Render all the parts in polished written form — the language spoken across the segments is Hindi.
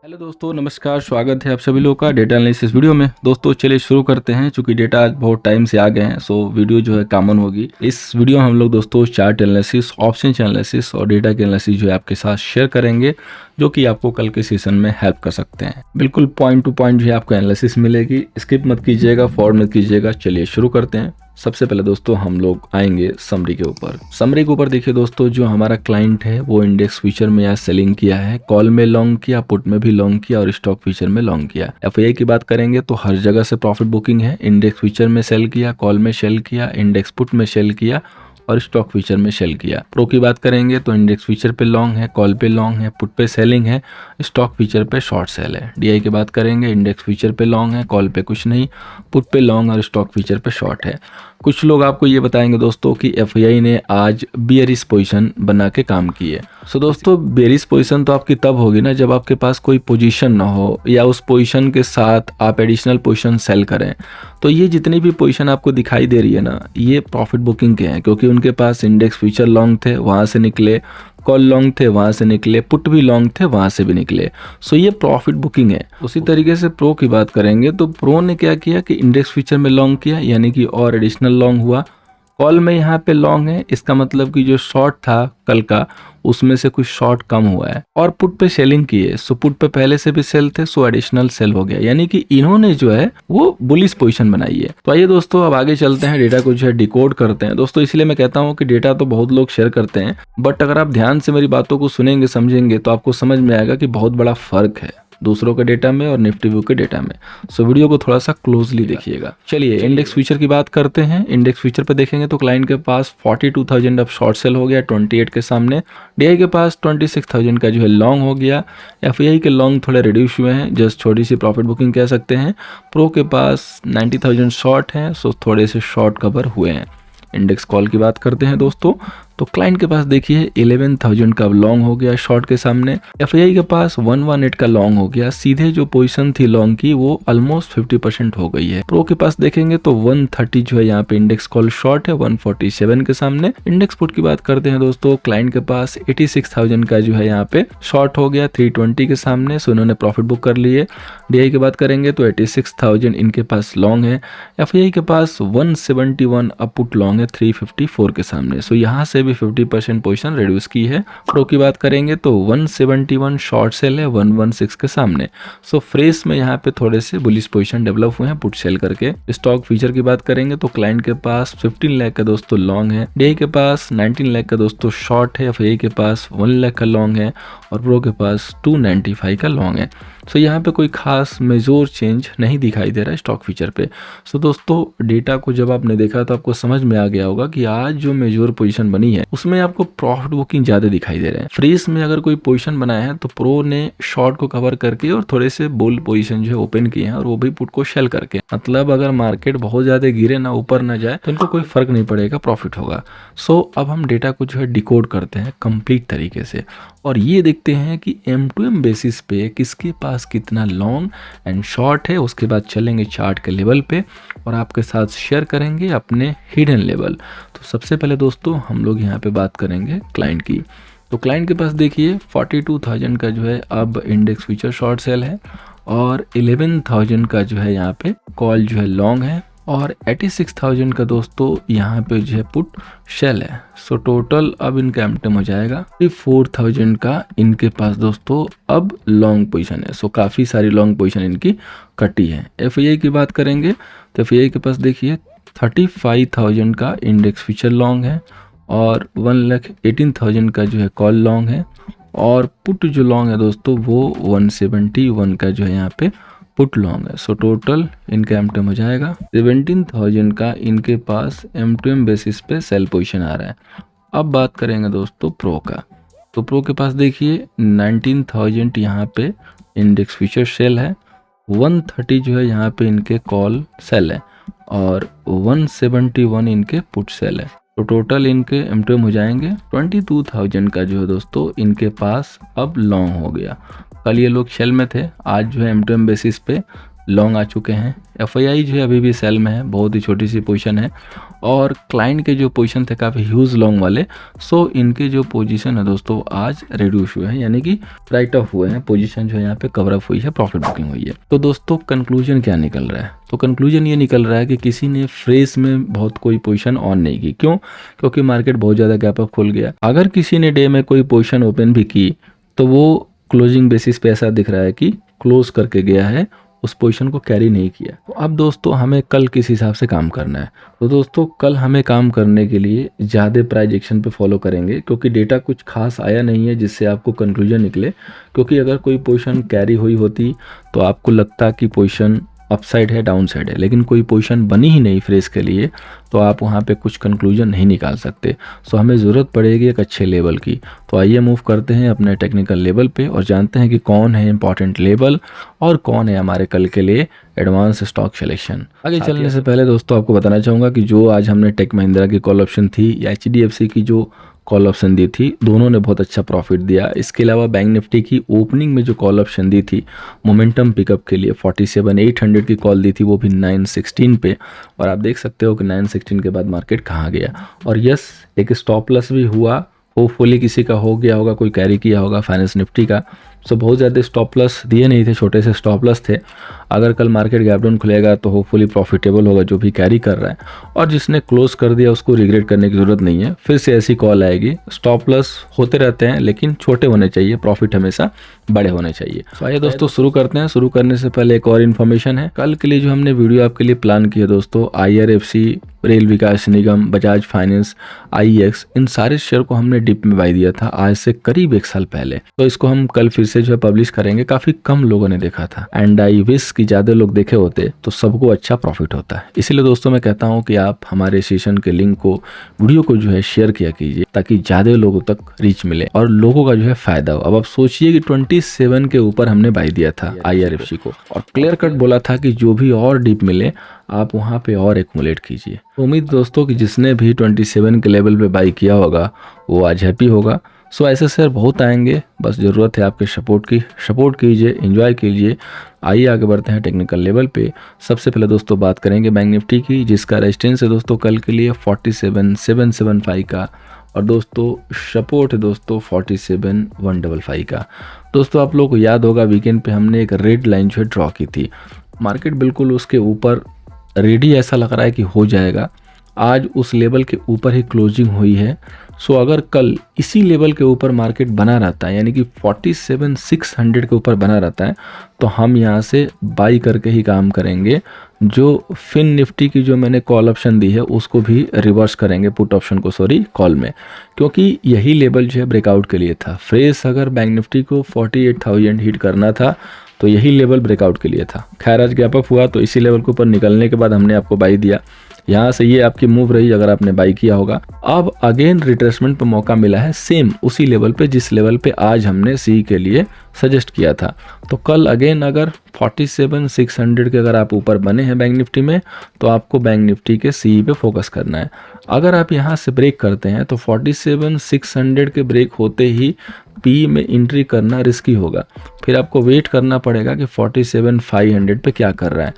हेलो दोस्तों, नमस्कार। स्वागत है आप सभी लोगों का डेटा एनालिसिस वीडियो में। दोस्तों चलिए शुरू करते हैं। चूंकि डेटा आज बहुत टाइम से आ गए हैं, सो वीडियो जो है कॉमन होगी। इस वीडियो में हम लोग दोस्तों चार्ट एनालिसिस, ऑप्शन एनालिसिस और डेटा के एनालिसिस जो है आपके साथ शेयर करेंगे, जो कि आपको कल के सेशन में हेल्प कर सकते हैं। बिल्कुल पॉइंट टू पॉइंट जो है आपको एनालिसिस मिलेगी। स्किप मत कीजिएगा, फॉरवर्ड मत कीजिएगा। चलिए शुरू करते हैं। सबसे पहले दोस्तों हम लोग आएंगे समरी के ऊपर। समरी के ऊपर देखिए दोस्तों, जो हमारा क्लाइंट है वो इंडेक्स फ्यूचर में या सेलिंग किया है, कॉल में लॉन्ग किया, पुट में भी लॉन्ग किया और स्टॉक फ्यूचर में लॉन्ग किया। एफआईआई की बात करेंगे तो हर जगह से प्रॉफिट बुकिंग है। इंडेक्स फ्यूचर में सेल किया, कॉल में सेल किया, इंडेक्स पुट में सेल किया और स्टॉक फ्यूचर में सेल किया। प्रो की बात करेंगे तो इंडेक्स फ्यूचर पे लॉन्ग है, कॉल पे लॉन्ग है, पुट पे सेलिंग है, स्टॉक फ्यूचर पे शॉर्ट सेल है। डीआई की बात करेंगे, इंडेक्स फ्यूचर पे लॉन्ग है, कॉल पे कुछ नहीं, पुट पे लॉन्ग और स्टॉक फ्यूचर पे शॉर्ट है। कुछ लोग आपको ये बताएंगे दोस्तों कि एफआईआई ने आज बियरिश पोजीशन बना के काम की है। सो दोस्तों बियरिश पोजीशन तो आपकी तब होगी ना जब आपके पास कोई पोजीशन ना हो या उस पोजीशन के साथ आप एडिशनल पोजीशन सेल करें। तो ये जितनी भी पोजीशन आपको दिखाई दे रही है ना, ये प्रॉफिट बुकिंग के हैं, क्योंकि उनके पास इंडेक्स फ्यूचर लॉन्ग थे, वहाँ से निकले, कॉल लॉन्ग थे, वहाँ से निकले, पुट भी लॉन्ग थे, वहाँ से भी निकले। सो ये प्रॉफिट बुकिंग है। उसी तरीके से प्रो की बात करेंगे तो प्रो ने क्या किया कि इंडेक्स फ्यूचर में लॉन्ग किया, यानी कि और एडिशनल लॉन्ग हुआ। कॉल में यहाँ पे लॉन्ग है, इसका मतलब कि जो शॉर्ट था कल का उसमें से कुछ शॉर्ट कम हुआ है। और पुट पे सेलिंग की है, सो पुट पे पहले से भी सेल थे, सो एडिशनल सेल हो गया, यानी कि इन्होंने जो है वो बुलिश पोजीशन बनाई है। तो आइए दोस्तों अब आगे चलते हैं, डेटा को जो है डिकोड करते हैं। दोस्तों इसलिए मैं कहता हूँ कि डेटा तो बहुत लोग शेयर करते हैं, बट अगर आप ध्यान से मेरी बातों को सुनेंगे, समझेंगे, तो आपको समझ में आएगा कि बहुत बड़ा फर्क है दूसरों के डेटा में और निफ्टी व्यू के डेटा में। सो वीडियो को थोड़ा सा क्लोजली देखिएगा। चलिए इंडेक्स फ्यूचर की बात करते हैं। इंडेक्स फ्यूचर पे देखेंगे तो क्लाइंट के पास 42,000 अब शॉर्ट सेल हो गया 28 के सामने। डीआई के पास 26,000 का जो है लॉन्ग हो गया। एफआईआई के लॉन्ग थोड़े रिड्यूस हुए हैं, जस्ट छोटी सी प्रॉफिट बुकिंग कह सकते हैं। प्रो के पास 90,000 शॉर्ट है, सो थोड़े से शॉर्ट कवर हुए हैं। इंडेक्स कॉल की बात करते हैं दोस्तों, तो क्लाइंट के पास देखिए 11,000 का लॉन्ग हो गया शॉर्ट के सामने। एफआईआई के पास 118 का लॉन्ग हो गया, सीधे जो पोजीशन थी लॉन्ग की वो ऑलमोस्ट 50% हो गई है। प्रो के पास देखेंगे तो 130 जो है यहाँ पे इंडेक्स कॉल शॉर्ट है 147 के सामने। इंडेक्स पुट की बात करते हैं दोस्तों, क्लाइंट के पास 86,000 का जो है यहाँ पे शॉर्ट हो गया 320 के सामने, सो इन्होंने प्रॉफिट बुक कर लिए। डीआई की बात करेंगे तो 86,000 इनके पास लॉन्ग है। एफआईआई के पास 171 अब पुट लॉन्ग है 354 के सामने, सो यहाँ से 50% पोजीशन रिड्यूस की है। प्रो की बात करेंगे तो 171 शॉर्ट सेल है 116 के सामने, सो फ्रेश में यहाँ पे थोड़े से बुलिश पोजीशन डेवलप हुए हैं पुट सेल करके। स्टॉक फ्यूचर की बात करेंगे तो क्लाइंट के पास 15 लाख का दोस्तों लॉन्ग है, डीआई के पास 19 लाख का दोस्तों शॉर्ट है, एफआईआई के पास 1 लाख का लॉन्ग है और प्रो के पास 295 का लॉन्ग है। सो यहाँ पे कोई खास मेजर चेंज नहीं दिखाई दे रहा है स्टॉक फ्यूचर पे। सो दोस्तों डेटा को जब आपने देखा तो आपको समझ में आ गया होगा कि आज जो मेजर पोजीशन बनी है उसमें आपको प्रॉफिट बुकिंग ज्यादा दिखाई दे रहे हैं। फ्रीज में अगर कोई पोजीशन बनाया है तो प्रो ने शॉर्ट को कवर करके और थोड़े से बुल पोजीशन जो है ओपन किए हैं, और वो भी पुट को शेल करके। मतलब अगर मार्केट बहुत ज्यादा गिरे ना, ऊपर ना जाए, तो इनको कोई फर्क नहीं पड़ेगा, प्रॉफिट होगा। सो अब हम डेटा को जो है डिकोड करते हैं कंप्लीट तरीके से, और ये देखते हैं कि M2M बेसिस पे किसके पास कितना लॉन्ग एंड शॉर्ट है। उसके बाद चलेंगे चार्ट के लेवल पे और आपके साथ शेयर करेंगे अपने हिडन लेवल। तो सबसे पहले दोस्तों हम लोग यहाँ पे बात करेंगे क्लाइंट की। तो क्लाइंट के पास देखिए 42,000 का जो है अब इंडेक्स फ्यूचर शॉर्ट सेल है और 11,000 का जो है यहाँ पे कॉल जो है लॉन्ग है और 86,000 का दोस्तों यहाँ पे जो है पुट शेल है। सो टोटल अब इनका एमटेम हो जाएगा 4,000 का इनके पास दोस्तों अब लॉन्ग पोजीशन है। सो काफ़ी सारी लॉन्ग पोजीशन इनकी कटी है। एफआईआई की बात करेंगे तो एफआईआई के पास देखिए 35,000 का इंडेक्स फ्यूचर लॉन्ग है और 1,18,000 का जो है कॉल लॉन्ग है और पुट जो लॉन्ग है दोस्तों वो 171 का जो है यहाँ पे पुट लॉन्ग है। सो टोटल इनका एमटेम हो जाएगा 17,000 का इनके पास M2M बेसिस पे सेल पोजीशन आ रहा है। अब बात करेंगे दोस्तों प्रो का। तो प्रो के पास देखिए 19,000 यहाँ पे इंडेक्स फ्यूचर सेल है, 130 जो है यहाँ पे इनके कॉल सेल है और 171 इनके पुट सेल है। तो टोटल इनके M2M हो जाएंगे 22,000 का जो है दोस्तों इनके पास अब लॉन्ग हो गया। कल ये लोग शेल में थे, आज जो है M2M बेसिस पे लॉन्ग आ चुके हैं। FII जो है अभी भी सेल में है, बहुत ही छोटी सी पोजीशन है और क्लाइंट के जो पोजीशन थे काफ़ी ह्यूज लॉन्ग वाले, सो इनके जो पोजीशन है दोस्तों आज रिड्यूस हुए हैं, यानी कि राइट ऑफ हुए हैं, पोजीशन जो है यहाँ पे कवर अप हुई है, प्रॉफिट बुकिंग हुई है। तो दोस्तों कंक्लूजन क्या निकल रहा है? तो कंक्लूजन ये निकल रहा है कि किसी ने फ्रेश में बहुत कोई पोजीशन ऑन नहीं की। क्यों? क्योंकि मार्केट बहुत ज़्यादा गैप अप खुल गया। अगर किसी ने डे में कोई पोजीशन ओपन भी की तो वो क्लोजिंग बेसिस पे ऐसा दिख रहा है कि क्लोज करके गया है, उस पोजीशन को कैरी नहीं किया। तो अब दोस्तों हमें कल किस हिसाब से काम करना है? तो दोस्तों कल हमें काम करने के लिए ज़्यादा प्राइस एक्शन पे फॉलो करेंगे, क्योंकि डेटा कुछ खास आया नहीं है जिससे आपको कंक्लूजन निकले। क्योंकि अगर कोई पोजीशन कैरी हुई होती तो आपको लगता कि पोजीशन अपसाइड है, डाउन साइड है, लेकिन कोई पोजीशन बनी ही नहीं फ्रेश के लिए, तो आप वहाँ पे कुछ कंक्लूजन नहीं निकाल सकते। सो हमें ज़रूरत पड़ेगी एक अच्छे लेवल की। तो आइए मूव करते हैं अपने टेक्निकल लेवल पे और जानते हैं कि कौन है इंपॉर्टेंट लेवल और कौन है हमारे कल के लिए एडवांस स्टॉक सिलेक्शन। आगे चलने से पहले दोस्तों आपको बताना चाहूँगा कि जो आज हमने टेक महिंद्रा की कॉल ऑप्शन थी या HDFC की जो कॉल ऑप्शन दी थी, दोनों ने बहुत अच्छा प्रॉफिट दिया। इसके अलावा बैंक निफ्टी की ओपनिंग में जो कॉल ऑप्शन दी थी मोमेंटम पिकअप के लिए 47,800 की कॉल दी थी, वो भी 916 पे, और आप देख सकते हो कि 916 के बाद मार्केट कहाँ गया। और यस, एक स्टॉप लॉस भी हुआ, होपफुली किसी का हो गया होगा, कोई कैरी किया होगा फाइनेंस निफ्टी का। सो बहुत ज़्यादा स्टॉप लॉस दिए नहीं थे, छोटे से स्टॉप लॉस थे। अगर कल मार्केट गैप डाउन खुलेगा तो होपफुली प्रॉफिटेबल होगा जो भी कैरी कर रहा है, और जिसने क्लोज कर दिया उसको रिग्रेट करने की ज़रूरत नहीं है। फिर से ऐसी कॉल आएगी। स्टॉप लॉस होते रहते हैं लेकिन छोटे होने चाहिए, प्रॉफिट हमेशा बड़े होने चाहिए। तो आइए दोस्तों शुरू करते हैं। शुरू करने से पहले एक और इन्फॉर्मेशन है, कल के लिए जो हमने वीडियो आपके लिए प्लान की है दोस्तों, IRFC, रेल विकास निगम, बजाज फाइनेंस, IEX, इन सारे शेयर को हमने डिप में बाई दिया था आज से करीब 1 साल पहले। तो इसको हम कल फिर से जो है पब्लिश करेंगे। काफी कम लोगों ने देखा था एंड आई विश कि ज्यादा लोग देखे होते तो सबको अच्छा प्रॉफिट होता है। इसीलिए दोस्तों मैं कहता हूँ कि आप हमारे सेशन के लिंक को, वीडियो को जो है शेयर किया कीजिए ताकि ज्यादा लोगों तक रीच मिले और लोगों का जो है फायदा हो। अब आप सोचिए कि 27 के ऊपर हमने बाई दिया था IRFC को और क्लियर कट बोला था कि जो भी और डीप मिले आप वहाँ पे और एक्युमुलेट कीजिए। तो उम्मीद दोस्तों कि जिसने भी 27 के लेवल पे बाई किया होगा वो आज हैप्पी होगा। सो ऐसे शेयर बहुत आएंगे, बस ज़रूरत है आपके सपोर्ट की। सपोर्ट कीजिए, एंजॉय कीजिए। आइए आगे बढ़ते हैं टेक्निकल लेवल पे। सबसे पहले दोस्तों बात करेंगे बैंक निफ्टी की, जिसका रेजिस्टेंस है दोस्तों कल के लिए 47,775 का, और दोस्तों सपोर्ट है दोस्तों 47,155 का। दोस्तों आप लोगों को याद होगा वीकेंड पे हमने एक रेड लाइन जो है ड्रॉ की थी। मार्केट बिल्कुल उसके ऊपर रेडी ऐसा लग रहा है कि हो जाएगा। आज उस लेवल के ऊपर ही क्लोजिंग हुई है। सो अगर कल इसी लेवल के ऊपर मार्केट बना रहता है, यानी कि 47,600 के ऊपर बना रहता है, तो हम यहाँ से बाई करके ही काम करेंगे। जो फिन निफ्टी की जो मैंने कॉल ऑप्शन दी है उसको भी रिवर्स करेंगे, पुट ऑप्शन को सॉरी कॉल में, क्योंकि यही लेवल जो है ब्रेकआउट के लिए था। फ्रेश अगर बैंक निफ्टी को 48,000 हिट करना था तो यही लेवल ब्रेकआउट के लिए था। खैर आज गैप अप हुआ तो इसी लेवल के ऊपर निकलने के बाद हमने आपको बाई दिया। यहाँ से ये आपकी मूव रही अगर आपने बाई किया होगा। अब अगेन रिट्रेसमेंट पे मौका मिला है सेम उसी लेवल पे जिस लेवल पे आज हमने सी के लिए सजेस्ट किया था। तो कल अगेन अगर 47,600 के अगर आप ऊपर बने हैं बैंक निफ्टी में तो आपको बैंक निफ्टी के सी पे फोकस करना है। अगर आप यहाँ से ब्रेक करते हैं तो 47,600 के ब्रेक होते ही पी में एंट्री करना रिस्की होगा। फिर आपको वेट करना पड़ेगा कि 47,500 पे क्या कर रहा है।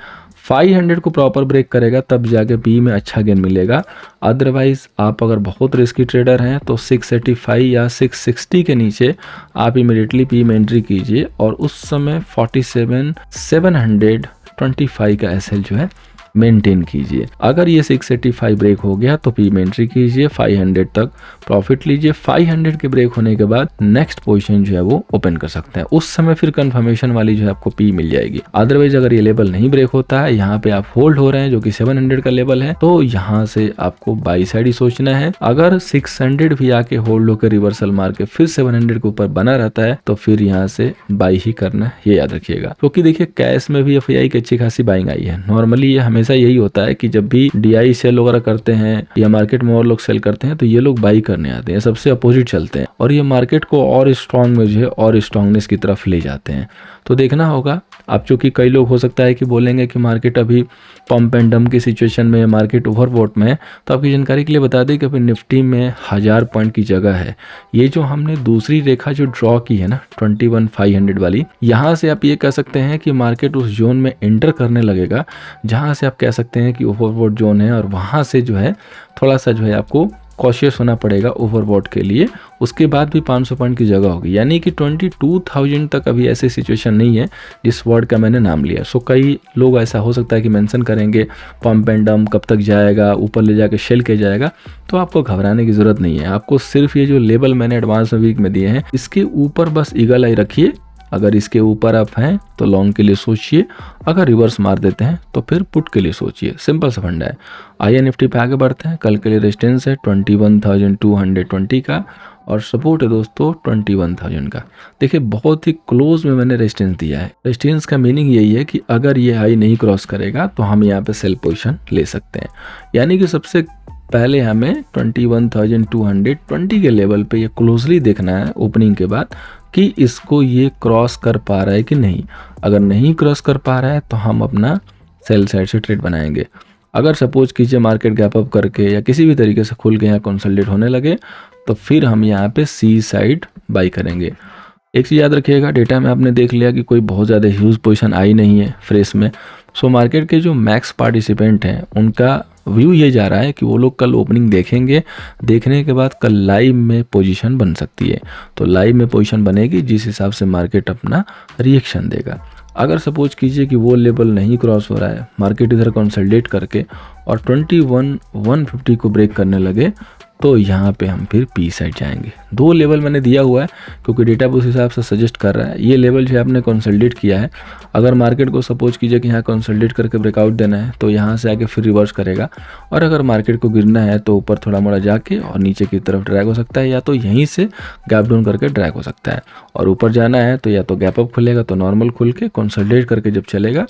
500 को प्रॉपर ब्रेक करेगा तब जाके पी में अच्छा गेन मिलेगा। अदरवाइज आप अगर बहुत रिस्की ट्रेडर हैं तो 685 या 660 के नीचे आप इमीडिएटली पी में एंट्री कीजिए और उस समय 47,725 का एसएल जो है मेंटेन कीजिए। अगर ये 685 ब्रेक हो गया तो पी में एंट्री कीजिए, 500 तक प्रॉफिट लीजिए। 500 के ब्रेक होने के बाद नेक्स्ट पोजीशन जो है वो ओपन कर सकते हैं। उस समय फिर कंफर्मेशन वाली जो है आपको पी मिल जाएगी। अदरवाइज अगर ये लेवल नहीं ब्रेक होता है, यहाँ पे आप होल्ड हो रहे हैं जो कि 700 का लेवल है, तो यहाँ से आपको बाई साइड ही सोचना है। अगर 600 भी आके होल्ड होकर रिवर्सल मार के फिर 700 के ऊपर बना रहता है तो फिर यहाँ से बाई ही करना है, ये याद रखिएगा। क्योंकि देखिए कैश में भी FII की अच्छी खासी बाइंग आई है। नॉर्मली ये हमेशा यही होता है कि जब भी DI सेल वगैरह करते हैं या मार्केट में और लोग सेल करते हैं तो ये लोग बाई करने आते हैं, सबसे अपोजिट चलते हैं और ये मार्केट को और स्ट्रांग में जो है और स्ट्रांगनेस की तरफ ले जाते हैं। तो देखना होगा अब चूँकि कई लोग हो सकता है कि बोलेंगे कि मार्केट अभी पंप एंड डंप की सिचुएशन में, मार्केट ओवरबॉट में है, तो आपकी जानकारी के लिए बता दें कि अभी निफ्टी में 1000 पॉइंट की जगह है। ये जो हमने दूसरी रेखा जो ड्रॉ की है ना 21,500 वाली, यहाँ से आप ये कह सकते हैं कि मार्केट उस जोन में एंटर करने लगेगा जहाँ से आप कह सकते हैं कि ओवरबॉट जोन है, और वहाँ से जो है थोड़ा सा जो है आपको कॉशियस होना पड़ेगा ओवरबॉट के लिए। उसके बाद भी 500 पॉइंट की जगह होगी, यानी कि 22,000 तक अभी ऐसी सिचुएशन नहीं है जिस वर्ड का मैंने नाम लिया। सो कई लोग ऐसा हो सकता है कि मेंशन करेंगे पंप एंड डंप कब तक जाएगा, ऊपर ले जाके शेल के जाएगा, तो आपको घबराने की ज़रूरत नहीं है। आपको सिर्फ ये जो लेवल मैंने एडवांस वीक में दिए हैं इसके ऊपर बस ईगल आई रखिए। अगर इसके ऊपर आप हैं तो लॉन्ग के लिए सोचिए, अगर रिवर्स मार देते हैं तो फिर पुट के लिए सोचिए। सिंपल सा फंडा है। आइए निफ्टी पे आगे बढ़ते हैं। कल के लिए रेजिस्टेंस है 21,220 का और सपोर्ट है दोस्तों 21,000 का। देखिए बहुत ही क्लोज में मैंने रेजिस्टेंस दिया है। रेजिस्टेंस का मीनिंग यही है कि अगर ये हाई नहीं क्रॉस करेगा तो हम यहाँ पे सेल पोजीशन ले सकते हैं। यानी कि सबसे पहले हमें 21,220 के लेवल पे ये क्लोजली देखना है ओपनिंग के बाद कि इसको ये क्रॉस कर पा रहा है कि नहीं। अगर नहीं क्रॉस कर पा रहा है तो हम अपना सेल साइड से ट्रेड बनाएंगे। अगर सपोज कीजिए मार्केट गैप अप करके या किसी भी तरीके से खुल के यहाँ कंसोलिडेट होने लगे तो फिर हम यहाँ पे सी साइड बाई करेंगे। एक चीज़ याद रखिएगा, डेटा में आपने देख लिया कि कोई बहुत ज़्यादा ह्यूज पोजीशन आई नहीं है फ्रेश में। सो मार्केट के जो मैक्स पार्टिसिपेंट हैं उनका व्यू ये जा रहा है कि वो लोग कल ओपनिंग देखेंगे, देखने के बाद कल लाइव में पोजीशन बन सकती है। तो लाइव में पोजीशन बनेगी जिस हिसाब से मार्केट अपना रिएक्शन देगा। अगर सपोज कीजिए कि वो लेवल नहीं क्रॉस हो रहा है, मार्केट इधर कंसोलिडेट करके और 21,150 को ब्रेक करने लगे तो यहाँ पे हम फिर पी साइड जाएंगे। दो लेवल मैंने दिया हुआ है क्योंकि डेटा उस हिसाब से सजेस्ट कर रहा है। ये लेवल जो आपने कंसोलिडेट किया है, अगर मार्केट को सपोज कीजिए कि यहाँ कंसोलिडेट करके ब्रेकआउट देना है तो यहाँ से आके फिर रिवर्स करेगा, और अगर मार्केट को गिरना है तो ऊपर थोड़ा मोड़ा जाके और नीचे की तरफ ड्रैग हो सकता है, या तो यहीं से गैप डाउन करके ड्रैग हो सकता है। और ऊपर जाना है तो या तो गैप अप खुलेगा तो नॉर्मल खुल के कंसोलिडेट करके जब चलेगा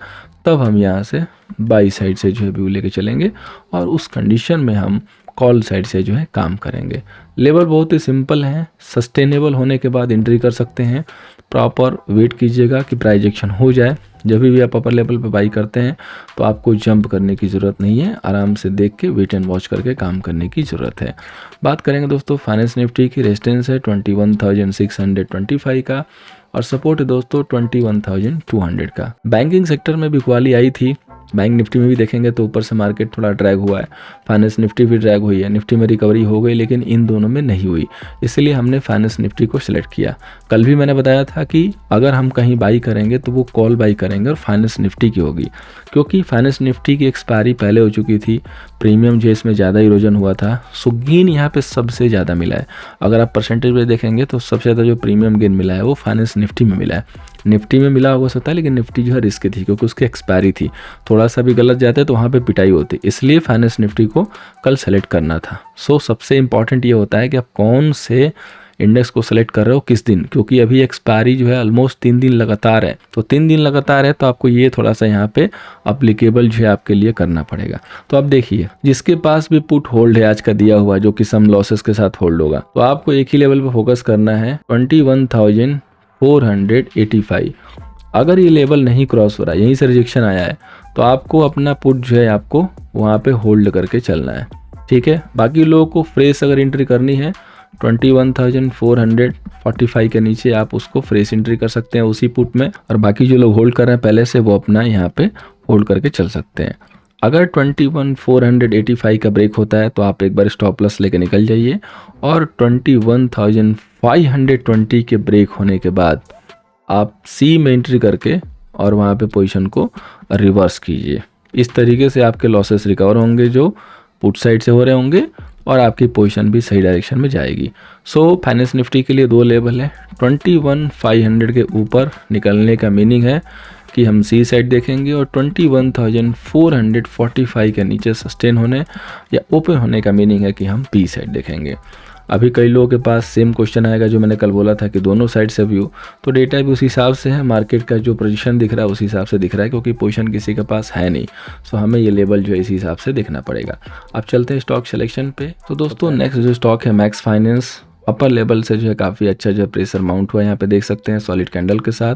तब हम यहाँ से बाई साइड से जो है व्यू लेके चलेंगे, और उस कंडीशन में हम कॉल साइड से जो है काम करेंगे। लेवल बहुत ही सिंपल है, सस्टेनेबल होने के बाद एंट्री कर सकते हैं। प्रॉपर वेट कीजिएगा कि प्राइस एक्शन हो जाए। जब भी आप अपर लेवल पे बाई करते हैं तो आपको जंप करने की ज़रूरत नहीं है, आराम से देख के वेट एंड वॉच करके काम करने की ज़रूरत है। बात करेंगे दोस्तों फाइनेंस निफ्टी की। रेजिस्टेंस है 21,625 का और सपोर्ट है दोस्तों 21,200 का। बैंकिंग सेक्टर में भी क्वाली आई थी। बैंक निफ्टी में भी देखेंगे तो ऊपर से मार्केट थोड़ा ड्रैग हुआ है, फाइनेंस निफ्टी भी ड्रैग हुई है। निफ्टी में रिकवरी हो गई लेकिन इन दोनों में नहीं हुई, इसलिए हमने फाइनेंस निफ्टी को सिलेक्ट किया। कल भी मैंने बताया था कि अगर हम कहीं बाई करेंगे तो वो कॉल बाई करेंगे और फाइनेंस निफ्टी की होगी, क्योंकि फाइनेंस निफ्टी की एक्सपायरी पहले हो चुकी थी। प्रीमियम जो इसमें ज़्यादा इरोजन हुआ था, सो गेन यहाँ पे सबसे ज़्यादा मिला है। अगर आप परसेंटेज में देखेंगे तो सबसे ज़्यादा जो प्रीमियम गेन मिला है वो फाइनेंस निफ्टी में मिला है। निफ्टी में मिला हो सकता है लेकिन निफ्टी जो है रिस्क थी क्योंकि उसकी एक्सपायरी थी। थोड़ा सा भी गलत जाते तो वहाँ पे पिटाई होती, इसलिए फाइनेंस निफ्टी को कल सेलेक्ट करना था। सो सबसे इंपॉर्टेंट ये होता है कि आप कौन से इंडेक्स को सेलेक्ट कर रहे हो किस दिन, क्योंकि अभी एक्सपायरी जो है ऑलमोस्ट 3 दिन लगातार है। तो 3 दिन लगातार है तो आपको ये थोड़ा सा यहाँ पे अप्लीकेबल जो है आपके लिए करना पड़ेगा। तो आप देखिए जिसके पास भी पुट होल्ड है आज का दिया हुआ जो कि सम लॉसेस के साथ होल्ड होगा, तो आपको एक ही लेवल पे फोकस करना है 21,485। अगर ये लेवल नहीं क्रॉस हो रहा है, यहीं से रिजेक्शन आया है, तो आपको अपना पुट जो है आपको वहाँ पे होल्ड करके चलना है। ठीक है, बाकी लोगों को फ्रेश अगर एंट्री करनी है 21,445 के नीचे आप उसको फ्रेश एंट्री कर सकते हैं उसी पुट में, और बाकी जो लोग होल्ड कर रहे हैं पहले से वो अपना यहाँ पे होल्ड करके चल सकते हैं। अगर 21,485 का ब्रेक होता है तो आप एक बार स्टॉप लॉस लेके निकल जाइए, और 21,520 के ब्रेक होने के बाद आप सी में एंट्री करके और वहाँ पे पोजीशन को रिवर्स कीजिए। इस तरीके से आपके लॉसेस रिकवर होंगे जो पुट साइड से हो रहे होंगे, और आपकी पोजीशन भी सही डायरेक्शन में जाएगी। सो फाइनेंस निफ्टी के लिए दो लेवल है। 21,500 के ऊपर निकलने का मीनिंग है कि हम सी साइड देखेंगे, और 21,445 के नीचे सस्टेन होने या ओपन होने का मीनिंग है कि हम पी साइड देखेंगे। अभी कई लोगों के पास सेम क्वेश्चन आएगा जो मैंने कल बोला था कि दोनों साइड से व्यू, तो डेटा भी उस हिसाब से है, मार्केट का जो पोजीशन दिख रहा है उस हिसाब से दिख रहा है, क्योंकि पोजीशन किसी के पास है नहीं। सो हमें ये लेवल जो है इसी हिसाब से देखना पड़ेगा। अब चलते हैं स्टॉक सिलेक्शन पे। तो दोस्तों नेक्स्ट जो स्टॉक है मैक्स फाइनेंस, अपर लेवल से जो है काफ़ी अच्छा जो है प्रेशर माउंट हुआ है, यहाँ पे देख सकते हैं सॉलिड कैंडल के साथ।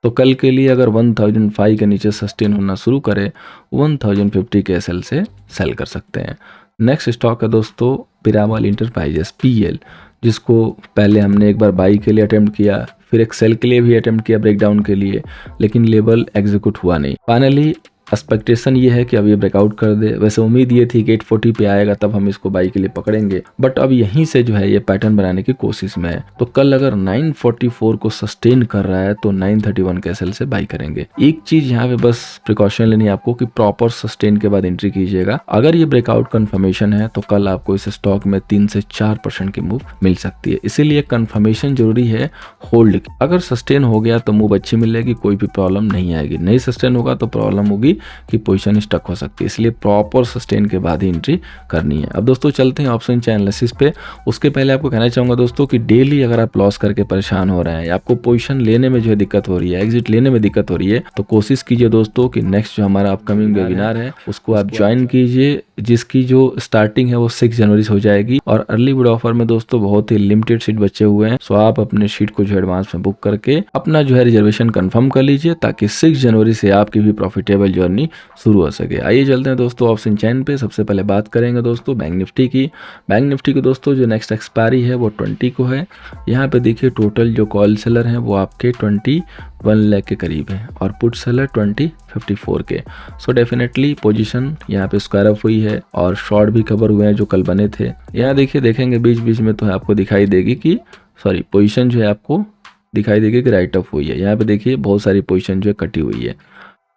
तो कल के लिए अगर 1005 के नीचे सस्टेन होना शुरू करे 1050 के SL से सेल कर सकते हैं। नेक्स्ट स्टॉक है दोस्तों पिरामल इंटरप्राइजेस PL, जिसको पहले हमने एक बार बाई के लिए अटेम्प्ट किया, फिर एक सेल के लिए भी अटेम्प्ट किया ब्रेकडाउन के लिए, लेकिन लेवल एग्जीक्यूट हुआ नहीं। फाइनली एक्सपेक्टेशन ये है कि अब ये ब्रेकआउट कर दे। वैसे उम्मीद ये थी कि 840 पे आएगा तब हम इसको बाई के लिए पकड़ेंगे, बट अब यहीं से जो है ये पैटर्न बनाने की कोशिश में है। तो कल अगर 944 को सस्टेन कर रहा है तो 931 के SL से बाई करेंगे। एक चीज यहाँ पे बस प्रिकॉशन लेनी है आपको कि प्रॉपर सस्टेन के बाद एंट्री कीजिएगा। अगर ये ब्रेकआउट कंफर्मेशन है तो कल आपको इस स्टॉक में 3 से 4% की मूव मिल सकती है, इसीलिए कंफर्मेशन जरूरी है होल्ड की। अगर सस्टेन हो गया तो मूव अच्छी मिलेगी, कोई भी प्रॉब्लम नहीं आएगी। नहीं सस्टेन होगा तो प्रॉब्लम होगी कि पोजीशन स्टक हो सकती है, इसलिए प्रॉपर सस्टेन के बाद ही एंट्री करनी है। अब दोस्तों चलते हैं ऑप्शन चेन एनालिसिस पे। उसके पहले आपको कहना चाहूंगा दोस्तों कि डेली अगर आप लॉस करके परेशान हो रहे हैं या आपको पोजीशन लेने में जो है दिक्कत हो रही है, एग्जिट लेने में दिक्कत हो रही है, तो कोशिश कीजिए दोस्तों कि नेक्स्ट जो हमारा अपकमिंग वेबिनार है उसको आप ज्वाइन कीजिए, जिसकी जो स्टार्टिंग है वो 6 जनवरी से हो जाएगी। और अर्ली बर्ड ऑफर में दोस्तों बहुत ही लिमिटेड सीट बचे हुए हैं, सो आप अपने सीट को जो एडवांस में बुक करके अपना जो है रिजर्वेशन कंफर्म कर लीजिए, ताकि 6 जनवरी से आपकी भी प्रॉफिटेबल जर्नी शुरू हो सके। आइए चलते हैं दोस्तों ऑप्शन चेन पे। सबसे पहले बात करेंगे दोस्तों बैंक निफ्टी की। बैंक निफ्टी की दोस्तों जो नेक्स्ट एक्सपायरी है वो 20 को है। यहाँ पे देखिए टोटल जो कॉल सेलर हैं वो आपके 21 लाख के करीब है और पुट सेलर 2054 के। सो डेफिनेटली पोजीशन यहाँ पे स्क्वायर अप हुई है और शॉर्ट भी कवर हुए हैं जो कल बने थे। यहाँ देखिए देखेंगे बीच बीच में तो आपको दिखाई देगी कि पोजीशन जो है आपको दिखाई देगी कि राइट अप हुई है। यहाँ पे देखिए बहुत सारी पोजीशन जो है कटी हुई है।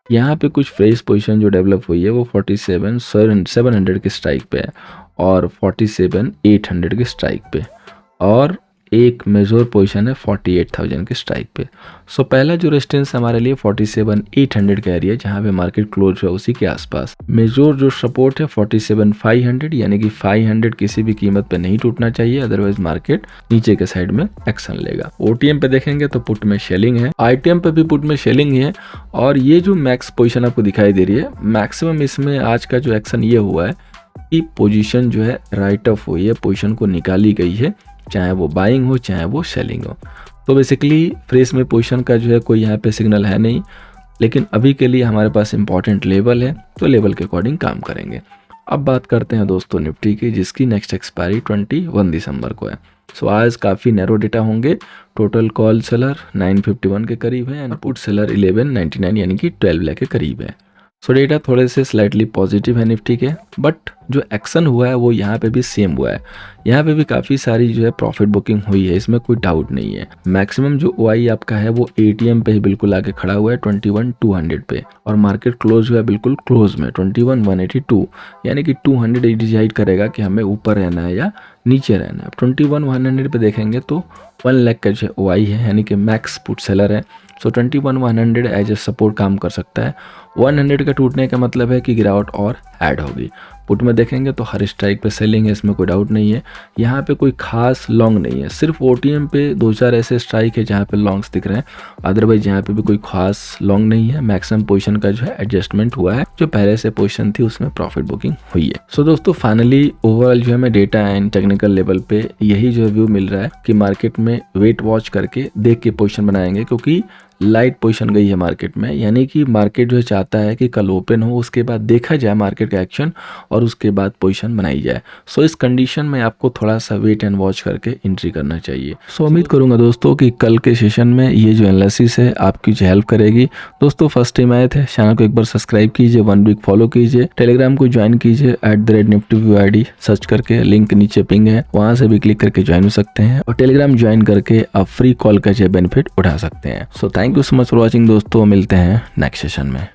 यहाँ पे कुछ फ्रेश पोजीशन जो डेवलप हुई है वो 47,700 के स्ट्राइक पे है और 47,800 के स्ट्राइक पे, और एक मेजर पोजीशन है 48,000 के स्ट्राइक पे। सो पहला जो रेजिस्टेंस हमारे लिए 47,800 का एरिया जहाँ पे मार्केट क्लोज है उसी के आसपास। मेजर जो सपोर्ट है 47,500, यानी कि 500 किसी भी कीमत पे नहीं टूटना चाहिए, अदरवाइज मार्केट नीचे के साइड में एक्शन लेगा। OTM पे देखेंगे तो पुट में शेलिंग है, ITM पे भी पुट में शेलिंग है, और ये जो मैक्स पोजीशन आपको दिखाई दे रही है मैक्सिमम, इसमें आज का जो एक्शन ये हुआ है कि पोजीशन जो है राइट ऑफ हुई है, पोजीशन को निकाली गई है, चाहे वो बाइंग हो चाहे वो सेलिंग हो। तो बेसिकली फ्रेश में पोजीशन का जो है कोई यहाँ पे सिग्नल है नहीं, लेकिन अभी के लिए हमारे पास इंपॉर्टेंट लेवल है तो लेवल के अकॉर्डिंग काम करेंगे। अब बात करते हैं दोस्तों निफ्टी की, जिसकी नेक्स्ट एक्सपायरी 21 दिसंबर को है। सो आज काफ़ी नैरो डेटा होंगे। टोटल कॉल सेलर 951 के करीब है, पुट सेलर 1199 यानी कि 12 लाख के करीब है। सो डेटा थोड़े से स्लाइटली पॉजिटिव है निफ्टी के, बट जो एक्शन हुआ है वो यहाँ पे भी सेम हुआ है। यहाँ पे भी काफ़ी सारी जो है प्रॉफिट बुकिंग हुई है, इसमें कोई डाउट नहीं है। मैक्सिमम जो OI आपका है वो ATM पे ही बिल्कुल आके खड़ा हुआ है 21,200 पे, और मार्केट क्लोज हुआ है बिल्कुल क्लोज में 21,182, यानी कि 200 डिसाइड करेगा कि हमें ऊपर रहना है या नीचे रहना है। 21,100 पे देखेंगे तो 1 लाख का जो OI है, यानी कि मैक्स पुट सेलर है। सो 21,100 एज ए सपोर्ट काम कर सकता है। 100 का टूटने का मतलब है कि गिरावट और ऐड होगी। पुट में देखेंगे तो हर स्ट्राइक पे सेलिंग है, इसमें कोई डाउट नहीं है। यहाँ पे कोई खास लॉन्ग नहीं है, सिर्फ OTM पे 2-4 ऐसे स्ट्राइक है जहाँ पे लॉन्ग्स दिख रहे हैं, अदरवाइज यहाँ पे भी कोई खास लॉन्ग नहीं है। मैक्सिमम पोजीशन का जो है एडजस्टमेंट हुआ है, जो पहले से पोजीशन थी उसमें प्रॉफिट बुकिंग हुई है। सो दोस्तों फाइनली ओवरऑल जो है मैं डेटा एंड टेक्निकल लेवल पे यही जो व्यू मिल रहा है कि मार्केट में वेट वॉच करके देख के पोजीशन बनाएंगे, क्योंकि लाइट पोजीशन गई है मार्केट में, यानी कि मार्केट जो चाहता है कि कल ओपन हो, उसके बाद देखा जाए मार्केट का एक्शन और उसके बाद पोजीशन बनाई जाए। सो इस कंडीशन में आपको थोड़ा सा वेट एंड वॉच करके एंट्री करना चाहिए। सो उम्मीद करूंगा दोस्तों कि कल के सेशन में ये जो एनालिसिस है आपकी जो हेल्प करेगी। दोस्तों फर्स्ट टाइम आए थे, चैनल को एक बार सब्सक्राइब कीजिए, 1 वीक फॉलो कीजिए, टेलीग्राम को ज्वाइन कीजिए @niftyview ID सर्च करके, लिंक नीचे पिंग है, वहां से भी क्लिक करके ज्वाइन हो सकते हैं, और टेलीग्राम ज्वाइन करके आप फ्री कॉल का जो बेनिफिट उठा सकते हैं। So thank you so much for watching दोस्तों, मिलते हैं नेक्स्ट सेशन में।